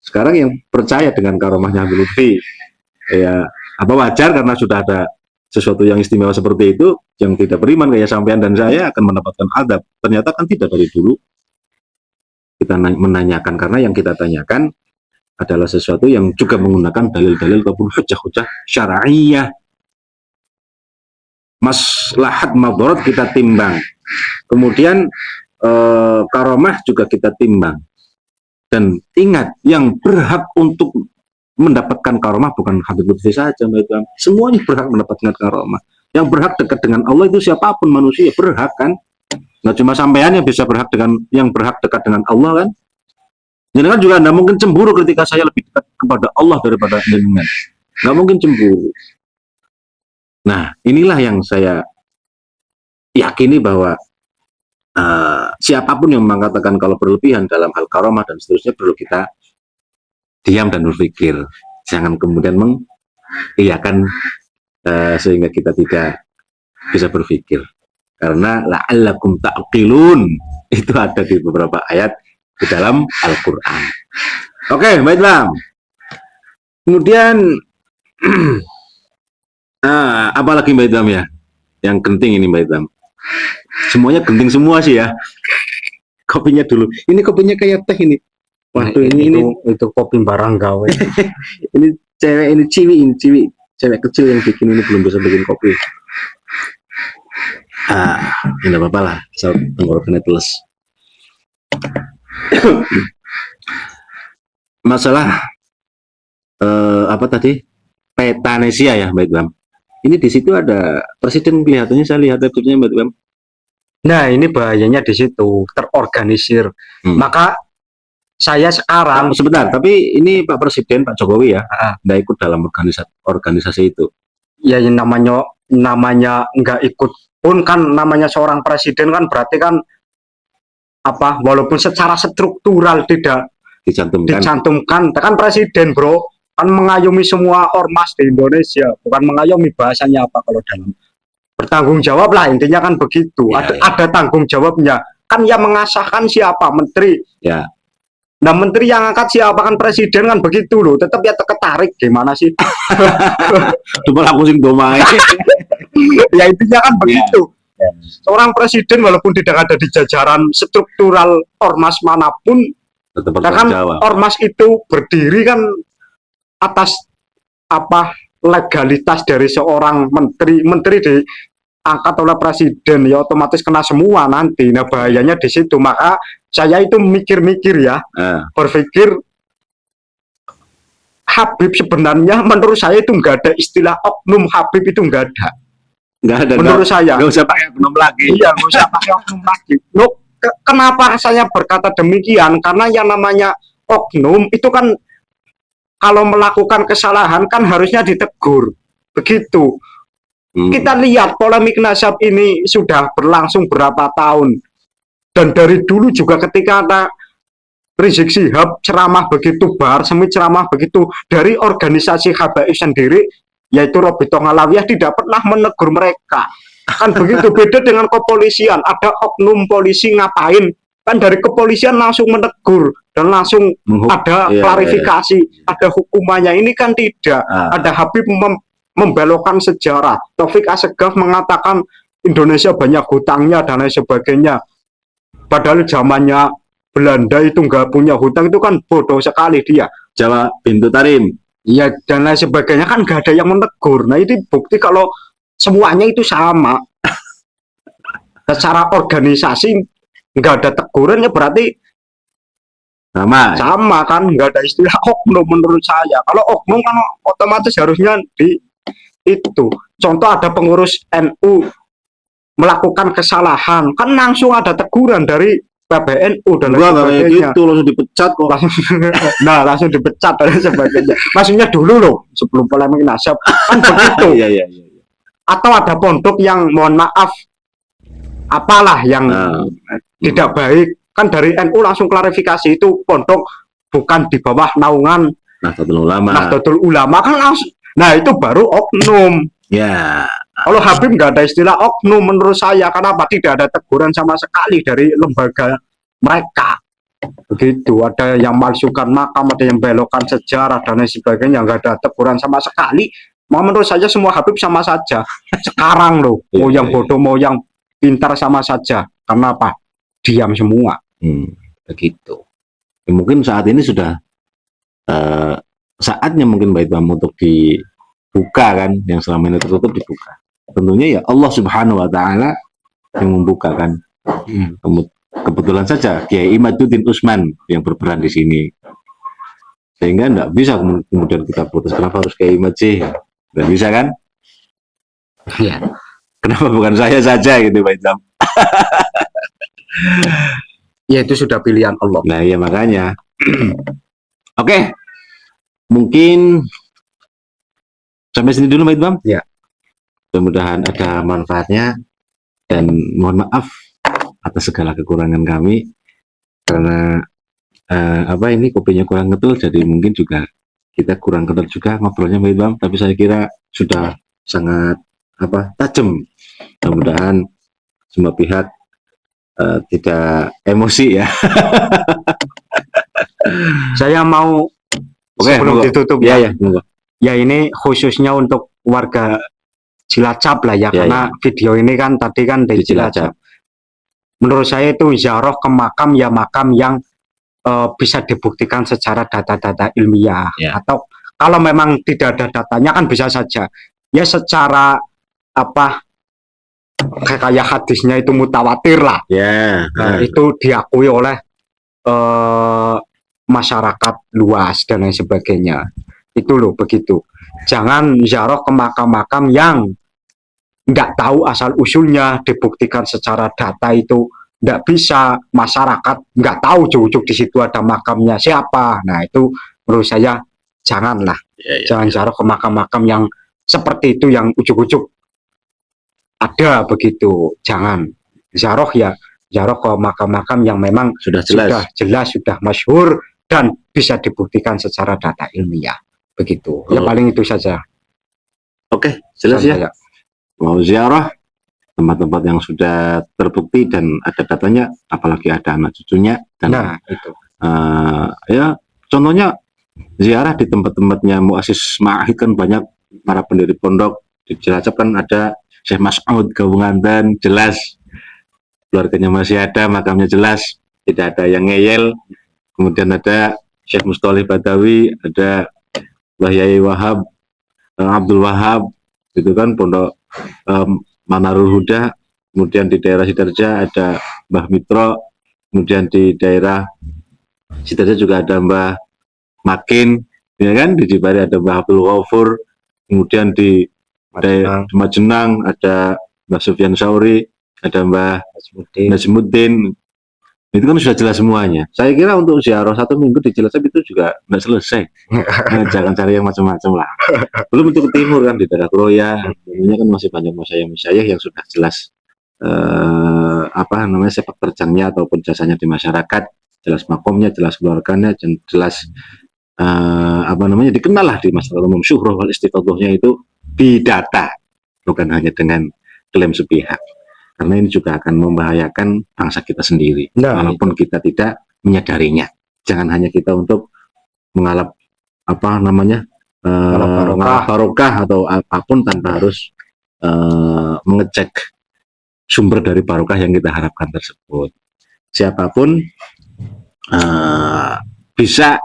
Sekarang yang percaya dengan karomahnya Habib Lutfi, ya apa wajar karena sudah ada sesuatu yang istimewa seperti itu. Yang tidak beriman kayak sampean dan saya akan mendapatkan adab. Ternyata kan tidak, dari dulu kita menanyakan, karena yang kita tanyakan adalah sesuatu yang juga menggunakan dalil-dalil ataupun hujah-hujah syar'iyah. Maslahat madarat kita timbang. Kemudian karomah juga kita timbang. Dan ingat, yang berhak untuk mendapatkan karomah bukan Habib Lutfi saja, semuanya berhak mendapatkan karomah. Yang berhak dekat dengan Allah itu siapapun manusia berhak kan. Nggak cuma sampean yang bisa berhak dengan, yang berhak dekat dengan Allah kan. Jenengan juga Anda mungkin cemburu ketika saya lebih dekat kepada Allah daripada jenengan. Nggak mungkin cemburu. Nah, inilah yang saya yakini bahwa siapapun yang mengatakan kalau berlebihan dalam hal karomah dan seterusnya, perlu kita diam dan berpikir. Jangan kemudian mengiyakan sehingga kita tidak bisa berpikir. Karena la'allakum ta'qilun itu ada di beberapa ayat di dalam Al-Quran. Oke, baiklah. Kemudian Apalagi Mbak Idam ya, yang genting ini Mbak Idam. Semuanya genting semua sih ya. Kopinya dulu. Ini kopinya kayak teh ini. Waduh, itu kopi barang gawe. ini cewek, ini ciwi, cewek kecil yang bikin ini belum bisa bikin kopi. Tidak apa-apa lah, asal tenggorokannya teles. Masalah apa tadi? Petanesia ya, Mbak Idam. Ini di situ ada presiden kelihatannya, saya lihat websitenya Mbak Idam. Nah, ini bahayanya di situ, terorganisir. Maka saya sekarang sebentar, tapi ini Pak Presiden, Pak Jokowi ya, nggak ikut dalam organisasi itu. Ya, yang namanya nggak ikut pun kan namanya seorang presiden kan berarti kan apa, walaupun secara struktural tidak dicantumkan kan presiden bro, kan mengayomi semua ormas di Indonesia, bukan mengayomi, bahasanya apa kalau dalam bertanggung jawab lah, intinya kan begitu. Ada tanggung jawabnya kan, yang mengasahkan siapa, menteri ya. Nah, menteri yang angkat siapa, kan presiden, kan begitu loh. Tetap ya ketarik gimana sih? Coba aku sing domai. Ya intinya kan begitu. Seorang presiden walaupun tidak ada di jajaran struktural ormas manapun, kan ormas itu berdiri kan atas apa, legalitas dari seorang menteri diangkat oleh presiden, ya otomatis kena semua nanti. Nah, bahayanya di situ. Maka saya itu mikir-mikir ya, berpikir Habib sebenarnya menurut saya itu nggak ada istilah oknum Habib, itu nggak ada. Menurut saya nggak usah pakai oknum lagi. Iya, nggak usah pakai oknum lagi. Loh, kenapa saya berkata demikian? Karena yang namanya oknum itu kan kalau melakukan kesalahan kan harusnya ditegur. Begitu. Kita lihat polemik nasab ini sudah berlangsung berapa tahun. Dan dari dulu juga ketika ada Rizik Syihab ceramah begitu, Bahar Smith ceramah begitu, dari organisasi Habaib sendiri, yaitu Robito Ngalawiyah, tidak pernah menegur mereka. Kan begitu, beda dengan kepolisian. Ada oknum polisi ngapain, kan dari kepolisian langsung menegur dan langsung ada klarifikasi, ada hukumannya. Ini kan tidak. Ada Habib membelokkan sejarah. Taufik Assegaf mengatakan Indonesia banyak hutangnya dan lain sebagainya. Padahal zamannya Belanda itu nggak punya hutang, itu kan bodoh sekali dia. Jawa Bintu Tarim. Iya, dan lain sebagainya, kan nggak ada yang menegur. Nah, ini bukti kalau semuanya itu sama. Secara organisasi nggak ada teguran, ya berarti sama kan, nggak ada istilah oknum menurut saya. Kalau oknum kan otomatis harusnya di itu. Contoh ada pengurus NU melakukan kesalahan, kan langsung ada teguran dari PBNU dan lain sebagainya. Itu langsung dipecat kok. Langsung dipecat dan sebagainya. Maksudnya dulu loh, sebelum polemik nasab kan begitu. Iya. Atau ada pondok yang mohon maaf apalah yang tidak baik, kan dari NU langsung klarifikasi, itu pondok bukan di bawah naungan Nahdlatul Ulama kan langsung. Nah, itu baru oknum. Ya. Kalau Habib nggak ada istilah oknum menurut saya. Kenapa? Tidak ada teguran sama sekali dari lembaga mereka. Begitu. Ada yang malsukan makam, ada yang belokkan sejarah dan lain sebagainya. Nggak ada teguran sama sekali. Menurut saya semua Habib sama saja. Sekarang loh, mau yang bodoh, mau yang pintar sama saja. Karena apa? Diam semua. Begitu. Ya, mungkin saat ini sudah saatnya mungkin Mbak Idam untuk dibuka kan, yang selama ini tertutup dibuka. Tentunya ya Allah Subhanahu Wa Taala yang membuka kan. Kebetulan saja Kiai Imaduddin Utsman yang berperan di sini, sehingga nggak bisa kemudian kita putus kenapa harus Kiai Imad sih, nggak bisa kan? Ya. Kenapa bukan saya saja gitu Mbak Idam? Ya itu sudah pilihan Allah. Nah ya makanya. Oke. Mungkin sampai sini dulu Mbak Idam. Ya. Mudah-mudahan ada manfaatnya, dan mohon maaf atas segala kekurangan kami karena ini kopinya kurang kental, jadi mungkin juga kita kurang kental juga ngobrolnya Mbak Idam, tapi saya kira sudah sangat tajam. Mudah-mudahan semua pihak tidak emosi ya. Saya mau sebelum ditutup ya, ya ini khususnya untuk warga Cilacap lah ya, Ya, karena video ini kan tadi kan dari Di Cilacap. Cilacap. Menurut saya itu ziarah ke makam ya makam yang bisa dibuktikan secara data-data ilmiah, Ya. atau kalau memang tidak ada datanya kan bisa saja ya secara apa kayak hadisnya itu mutawatir lah. Ya. Nah, itu diakui oleh masyarakat luas dan lain sebagainya. Itu loh begitu. Jangan ziarah ke makam-makam yang nggak tahu asal usulnya, dibuktikan secara data itu nggak bisa, masyarakat nggak tahu ujuk-ujuk di situ ada makamnya siapa. Nah itu menurut saya janganlah, jangan ziarah ke makam-makam yang seperti itu, yang ujuk-ujuk ada begitu. Jangan ziarah ya, ziarah ke makam-makam yang memang Sudah jelas. sudah masyhur dan bisa dibuktikan secara data ilmiah begitu. Ya Oh. paling itu saja. Oke, jelas ya. Saya. Mau ziarah tempat-tempat yang sudah terbukti dan ada datanya, apalagi ada anak cucunya, dan Nah itu. ya contohnya ziarah di tempat-tempatnya Muassis Ma'ahid kan banyak para pendiri pondok. Di Cilacap kan ada Syekh Mas'ud Gabunganten, jelas keluarganya masih ada, makamnya jelas, tidak ada yang ngeyel. Kemudian ada Syekh Mustolih Badawi, ada Yai Wahab, Abdul Wahab, itu kan pondok Manarul Huda. Kemudian di daerah Sidarja ada Mbah Mitro, kemudian di daerah Sidarja juga ada Mbah Makin, ya kan, di Jibari ada Mbah Abdul Ghafur, kemudian di daerah Majenang ada Mbah Sufyan Sauri, ada Mbah Najmuddin. Itu kan sudah jelas semuanya. Saya kira untuk ziarah 1 minggu di Cilacap itu juga nggak selesai. Nah, jangan cari yang macam-macam lah. Belum untuk ke timur kan, di daerah Kroya, ini kan masih banyak masyayikh yang sudah jelas sepak terjangnya ataupun jasanya di masyarakat, jelas makomnya, jelas keluarganya, jelas dikenal lah di masyarakat umum. Syuhrah wal istiqodohnya itu bidata, bukan hanya dengan klaim sepihak. Karena ini juga akan membahayakan bangsa kita sendiri, walaupun kita tidak menyadarinya. Jangan hanya kita untuk mengalap mengalap barokah atau apapun tanpa harus mengecek sumber dari barokah yang kita harapkan tersebut. Siapapun bisa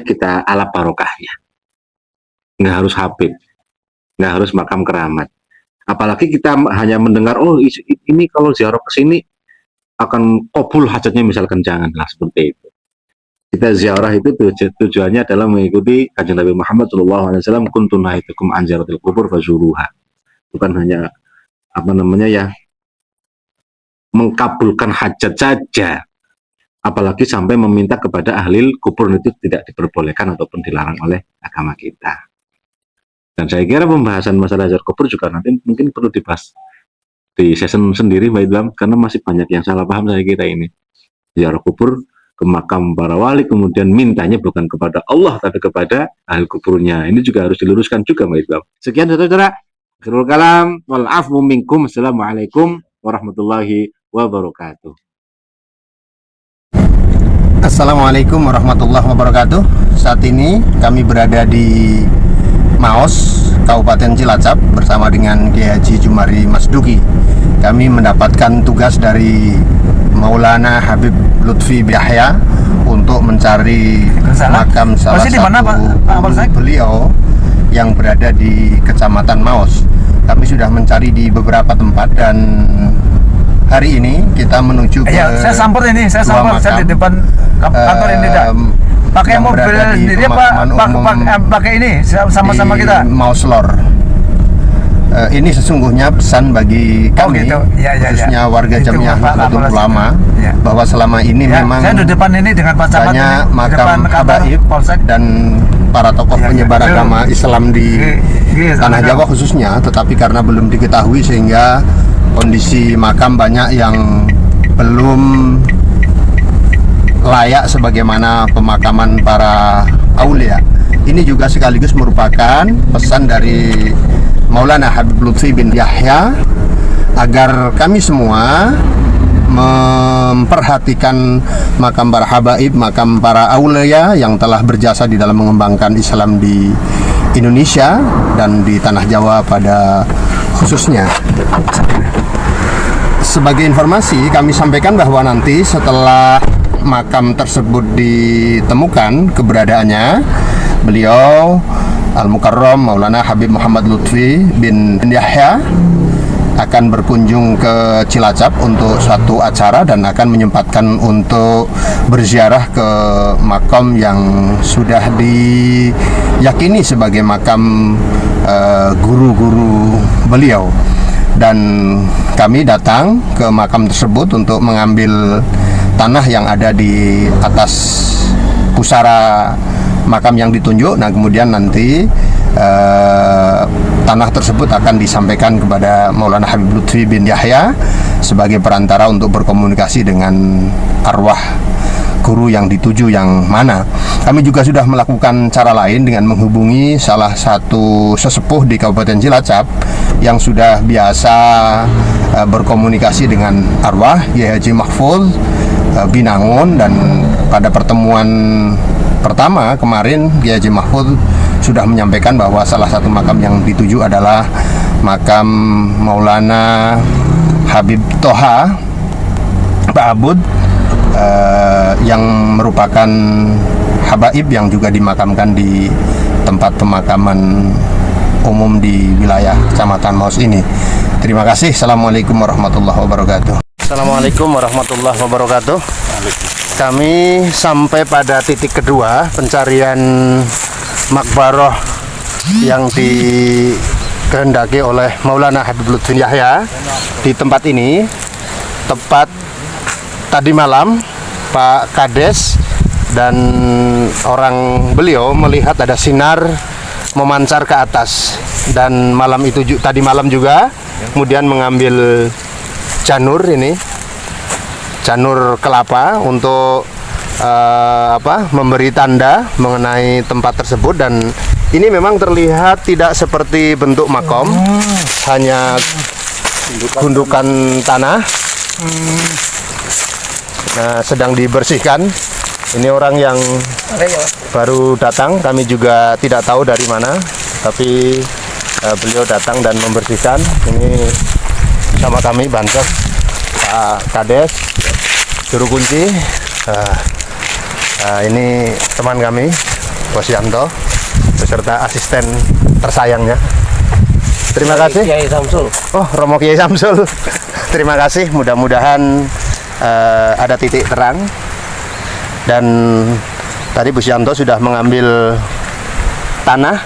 kita alap barokahnya. Nggak harus habib, nggak harus makam keramat. Apalagi kita hanya mendengar, oh ini kalau ziarah ke sini akan kabul hajatnya, misalkan, janganlah seperti itu. Kita ziarah itu tujuannya adalah mengikuti Kanjeng Nabi Muhammad SAW, kuntu nahaitukum an ziyaratil qubur fazuruha. Bukan hanya mengkabulkan hajat saja, apalagi sampai meminta kepada ahli kubur, itu tidak diperbolehkan ataupun dilarang oleh agama kita. Dan saya kira pembahasan masalah ziarah kubur juga nanti mungkin perlu dibahas di season sendiri, Mbak Idlam, karena masih banyak yang salah paham saya kira ini. Ziarah kubur ke makam para wali, kemudian mintanya bukan kepada Allah tapi kepada ahli kuburnya. Ini juga harus diluruskan juga, Mbak Idlam. Sekian saudara. Akhirul kalam, wal afwu minkum. Assalamualaikum warahmatullahi wabarakatuh. Assalamualaikum warahmatullahi wabarakatuh. Saat ini kami berada di Maos, Kabupaten Cilacap bersama dengan Kiai Haji Jumari Masduki. Kami mendapatkan tugas dari Maulana Habib Lutfi Yahya untuk mencari makam salah satu beliau yang berada di Kecamatan Maos. Kami sudah mencari di beberapa tempat dan hari ini kita menuju ke saya samper saya di depan kantor ini pakai mobil sendiri pakai ini sama-sama kita Mauslor. Ini sesungguhnya pesan bagi kami, gitu. khususnya warga Jamiah Nahdlatul Ulama, bahwa selama ini memang saya di depan ini dengan Pak Camat banyak makam habaib dan para tokoh penyebar agama Islam di Tanah Jawa khususnya, tetapi karena belum diketahui sehingga kondisi makam banyak yang belum layak sebagaimana pemakaman para aulia. Ini juga sekaligus merupakan pesan dari Maulana Habib Lutfi bin Yahya agar kami semua memperhatikan makam para habaib, makam para aulia yang telah berjasa di dalam mengembangkan Islam di Indonesia dan di tanah Jawa pada khususnya. Sebagai informasi, kami sampaikan bahwa nanti setelah makam tersebut ditemukan keberadaannya, beliau Al-Mukarram Maulana Habib Muhammad Lutfi bin Yahya akan berkunjung ke Cilacap untuk suatu acara dan akan menyempatkan untuk berziarah ke makam yang sudah diyakini sebagai makam guru-guru beliau. Dan kami datang ke makam tersebut untuk mengambil tanah yang ada di atas pusara makam yang ditunjuk. Nah, kemudian nanti tanah tersebut akan disampaikan kepada Maulana Habib Lutfi bin Yahya sebagai perantara untuk berkomunikasi dengan arwah guru yang dituju yang mana. Kami juga sudah melakukan cara lain dengan menghubungi salah satu sesepuh di Kabupaten Cilacap yang sudah biasa berkomunikasi dengan arwah, Kiai Haji Mahfuz Binangun, dan pada pertemuan pertama kemarin Kiai Haji Mahfuz sudah menyampaikan bahwa salah satu makam yang dituju adalah makam Maulana Habib Toha Ba'abud yang merupakan habaib yang juga dimakamkan di tempat pemakaman umum di wilayah Kecamatan Maus ini. Terima kasih. Assalamualaikum warahmatullahi wabarakatuh. Assalamualaikum warahmatullahi wabarakatuh. Kami sampai pada titik kedua pencarian makbaroh yang dikehendaki oleh Maulana Habib Lutfi Yahya di tempat ini. Tepat tadi malam Pak Kades dan orang beliau melihat ada sinar memancar ke atas, dan tadi malam juga kemudian mengambil janur kelapa untuk memberi tanda mengenai tempat tersebut. Dan ini memang terlihat tidak seperti bentuk makom, hanya gundukan tanah. Nah, sedang dibersihkan. Ini orang yang baru datang, kami juga tidak tahu dari mana, tapi beliau datang dan membersihkan. Ini sama kami Bansos, Pak Kades, juru kunci. Ini teman kami, Bos Yanto, beserta asisten tersayangnya. Terima kasih. Kiai Samsul. Oh, Romo Kiai Samsul. Terima kasih. Mudah-mudahan ada titik terang. Dan tadi Bu Yanto sudah mengambil tanah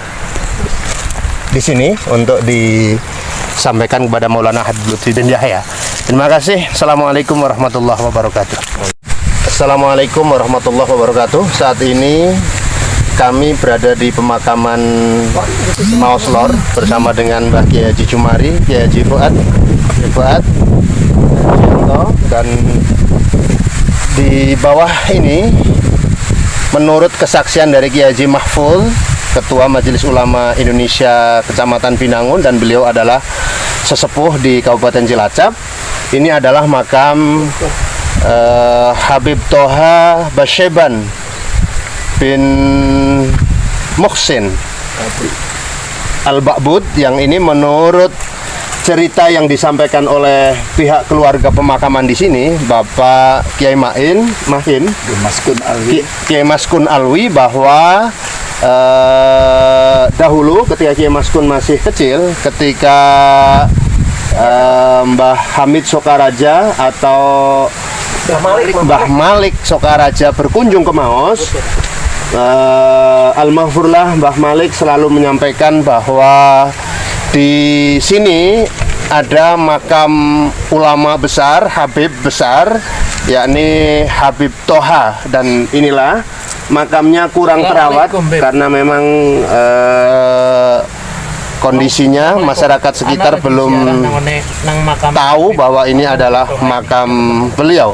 di sini untuk disampaikan kepada Maulana Habib Lutfi bin Yahya. Terima kasih. Assalamualaikum warahmatullahi wabarakatuh. Assalamualaikum warahmatullahi wabarakatuh. Saat ini kami berada di pemakaman Mauslor bersama dengan Mbah Kiai Haji Jumari, Kiai Haji Fuad, dan di bawah ini menurut kesaksian dari Kiai Haji Mahfuz, Ketua Majelis Ulama Indonesia Kecamatan Binangun, dan beliau adalah sesepuh di Kabupaten Cilacap. Ini adalah makam Habib Toha Basheban bin Muhsin Al-Ba'bud, yang ini menurut cerita yang disampaikan oleh pihak keluarga pemakaman di sini, Bapak Kiai Mahin, Kiai Maskun Alwi, bahwa dahulu ketika Kiai Maskun masih kecil, ketika Mbah Hamid Sokaraja atau Mbah Malik Sokaraja berkunjung ke Maos, Al-Mahfurlah Mbah Malik selalu menyampaikan bahwa di sini ada makam ulama besar, Habib besar, yakni Habib Toha, dan inilah makamnya kurang terawat karena memang kondisinya masyarakat sekitar belum tahu bahwa ini adalah makam beliau.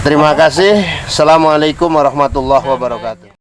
Terima kasih. Assalamualaikum warahmatullahi wabarakatuh.